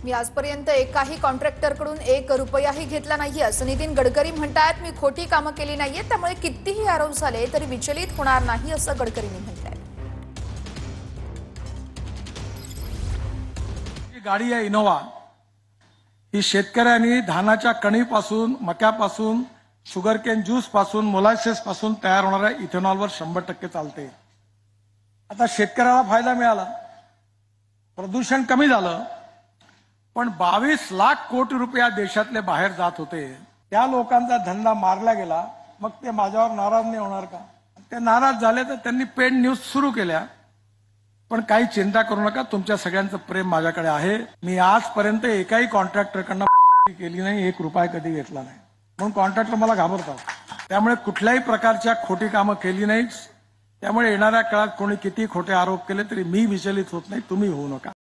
मी आजपर्यंत एकाही कॉन्ट्रॅक्टरकडून 1 रुपयाही घेतला नाहीये असं नितीन गडकरी म्हणतात। मी खोटी कामं केली नाहीये, त्यामुळे कितीही आरोप झाले तरी विचलित होणार नाही असं गडकरींनी म्हटलंय। ही गाडी आहे इनोवा, ही शेतकऱ्यांनी धानाच्या कणीपासून, मक्यापासून, शुगरकेन ज्यूस पासून, मोलासेस पासून तयार होणाऱ्या इथेनॉलवर 100% चालते। आता शेतकऱ्याला फायदा मिळाला, प्रदूषण कमी झालं, पण 22 लाख कोटी रुपये देशातले बाहेर जात होते। त्या लोकांचा धंदा मारला गेला, मग ते माझ्यावर नाराज नाही होणार का? ते नाराज झाले तर त्यांनी पेड न्यूज सुरू केल्या। पण काही चिंता करू नका, तुमच्या सगळ्यांचं प्रेम माझ्याकडे आहे। मी आजपर्यंत एकाही कॉन्ट्रॅक्टरकडनं केली नाही, 1 रुपया कधी घेतला नाही, म्हणून कॉन्ट्रॅक्टर मला घाबरतात। त्यामुळे कुठल्याही प्रकारच्या खोटी कामं केली नाहीत। त्यामुळे येणाऱ्या काळात कोणी किती खोटे आरोप केले तरी मी विचलित होत नाही, तुम्ही होऊ नका।